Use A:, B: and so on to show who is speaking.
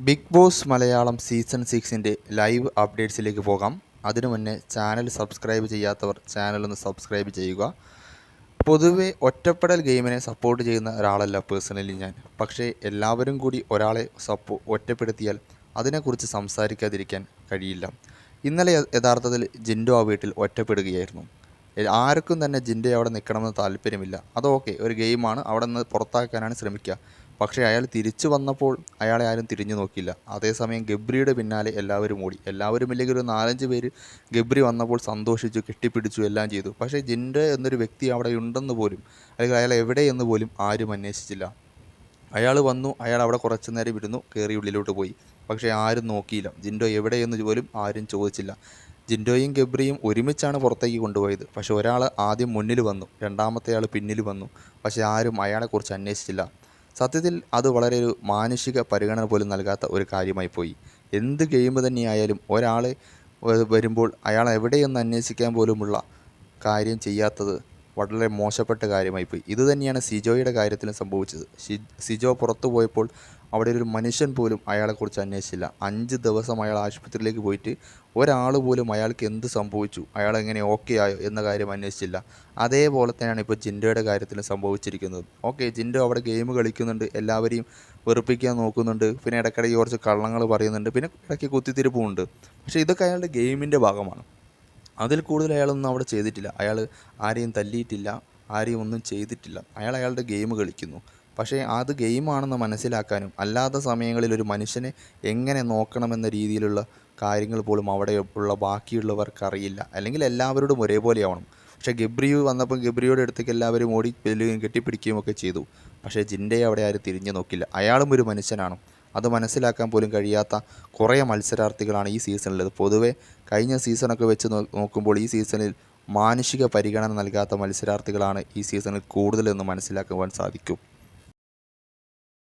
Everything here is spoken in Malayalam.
A: ബിഗ് ബോസ് മലയാളം സീസൺ 6-ൻ്റെ ലൈവ് അപ്ഡേറ്റ്സിലേക്ക് പോകാം. അതിനു മുന്നേ ചാനൽ സബ്സ്ക്രൈബ് ചെയ്യാത്തവർ ചാനലൊന്ന് സബ്സ്ക്രൈബ് ചെയ്യുക. പൊതുവെ ഒറ്റപ്പെടൽ ഗെയിമിനെ സപ്പോർട്ട് ചെയ്യുന്ന ഒരാളല്ല പേഴ്സണലി ഞാൻ. പക്ഷേ എല്ലാവരും കൂടി ഒരാളെ ഒറ്റപ്പെടുത്തിയാൽ അതിനെക്കുറിച്ച് സംസാരിക്കാതിരിക്കാൻ കഴിയില്ല. ഇന്നലെ യഥാർത്ഥത്തിൽ ജിൻഡോ ആ വീട്ടിൽ ഒറ്റപ്പെടുകയായിരുന്നു. ആർക്കും തന്നെ ജിൻഡോ അവിടെ നിൽക്കണമെന്ന് താല്പര്യമില്ല. അതൊക്കെ ഒരു ഗെയിമാണ്, അവിടെ നിന്ന് പുറത്താക്കാനാണ് ശ്രമിക്കുക. പക്ഷേ അയാൾ തിരിച്ചു വന്നപ്പോൾ അയാളെ ആരും തിരിഞ്ഞു നോക്കിയില്ല. അതേസമയം ഗബ്രിയുടെ പിന്നാലെ എല്ലാവരും ഓടി. എല്ലാവരും ഇല്ലെങ്കിൽ ഒരു 4-5 പേര് ഗബ്രി വന്നപ്പോൾ സന്തോഷിച്ചു, കെട്ടിപ്പിടിച്ചു, എല്ലാം ചെയ്തു. പക്ഷേ ജിൻഡോ എന്നൊരു വ്യക്തി അവിടെ ഉണ്ടെന്ന് പോലും, അല്ലെങ്കിൽ അയാൾ എവിടെയെന്ന് പോലും ആരും അന്വേഷിച്ചില്ല. അയാൾ വന്നു, അയാൾ അവിടെ കുറച്ച് നേരം ഇരുന്നു, കയറി ഉള്ളിലോട്ട് പോയി. പക്ഷേ ആരും നോക്കിയില്ല. ജിൻഡോ എവിടെയെന്ന് പോലും ആരും ചോദിച്ചില്ല. ജിൻഡോയും ഗബ്രിയും ഒരുമിച്ചാണ് പുറത്തേക്ക് കൊണ്ടുപോയത്. പക്ഷേ ഒരാൾ ആദ്യം മുന്നിൽ വന്നു, രണ്ടാമത്തെ ആൾ പിന്നിൽ വന്നു. പക്ഷേ ആരും അയാളെക്കുറിച്ച് അന്വേഷിച്ചില്ല. സത്യത്തിൽ അത് വളരെ ഒരു മാനുഷിക പരിഗണന പോലും നൽകാത്ത ഒരു കാര്യമായി പോയി. എന്ത് ഗെയിം തന്നെയായാലും ഒരാൾ വരുമ്പോൾ അയാൾ എവിടെയെന്ന് അന്വേഷിക്കാൻ പോലുമുള്ള കാര്യം ചെയ്യാത്തത് വളരെ മോശപ്പെട്ട കാര്യമായിപ്പോയി. ഇത് തന്നെയാണ് സിജോയുടെ കാര്യത്തിലും സംഭവിച്ചത്. സിജോ പുറത്തു പോയപ്പോൾ അവിടെ ഒരു മനുഷ്യൻ പോലും അയാളെക്കുറിച്ച് അന്വേഷിച്ചില്ല. 5 ദിവസം അയാൾ ആശുപത്രിയിലേക്ക് പോയിട്ട് ഒരാൾ പോലും അയാൾക്ക് എന്ത് സംഭവിച്ചു, അയാളെങ്ങനെ ഓക്കെ ആയോ എന്ന കാര്യം അന്വേഷിച്ചില്ല. അതേപോലെ തന്നെയാണ് ഇപ്പോൾ ജിൻഡോയുടെ കാര്യത്തിലും സംഭവിച്ചിരിക്കുന്നത്. ഓക്കെ, ജിൻഡോ അവിടെ ഗെയിം കളിക്കുന്നുണ്ട്, എല്ലാവരെയും വെറുപ്പിക്കാൻ നോക്കുന്നുണ്ട്, പിന്നെ ഇടയ്ക്കിടയ്ക്ക് കുറച്ച് കള്ളങ്ങൾ പറയുന്നുണ്ട്, പിന്നെ ഇടയ്ക്ക് കുത്തിത്തിരിപ്പുമുണ്ട്. പക്ഷേ ഇതൊക്കെ അയാളുടെ ഗെയിമിൻ്റെ ഭാഗമാണ്. അതിൽ കൂടുതൽ അയാളൊന്നും അവിടെ ചെയ്തിട്ടില്ല. അയാൾ ആരെയും തല്ലിയിട്ടില്ല, ആരെയും ഒന്നും ചെയ്തിട്ടില്ല. അയാളുടെ ഗെയിം കളിക്കുന്നു. പക്ഷേ അത് ഗെയിമാണെന്ന് മനസ്സിലാക്കാനും അല്ലാത്ത സമയങ്ങളിൽ ഒരു മനുഷ്യനെ എങ്ങനെ നോക്കണമെന്ന രീതിയിലുള്ള കാര്യങ്ങൾ പോലും അവിടെ ഉള്ള ബാക്കിയുള്ളവർക്കറിയില്ല. അല്ലെങ്കിൽ എല്ലാവരോടും ഒരേപോലെ ആവണം. പക്ഷേ ഗബ്രി വന്നപ്പോൾ ഗബ്രിയുടെ അടുത്തേക്ക് എല്ലാവരും ഓടി കെട്ടിപ്പിടിക്കുകയും ഒക്കെ ചെയ്തു. പക്ഷേ ജിൻഡയെ അവിടെ ആരും തിരിഞ്ഞു നോക്കില്ല. അയാളും ഒരു മനുഷ്യനാണ്. അത് മനസ്സിലാക്കാൻ പോലും കഴിയാത്ത കുറേ മത്സരാർത്ഥികളാണ് ഈ സീസണിലുള്ളത്. പൊതുവെ കഴിഞ്ഞ സീസണൊക്കെ വെച്ച് നോക്കുമ്പോൾ ഈ സീസണിൽ മാനുഷിക പരിഗണന നൽകാത്ത മത്സരാർത്ഥികളാണ് ഈ സീസണിൽ കൂടുതലെന്ന് മനസ്സിലാക്കുവാൻ സാധിക്കും.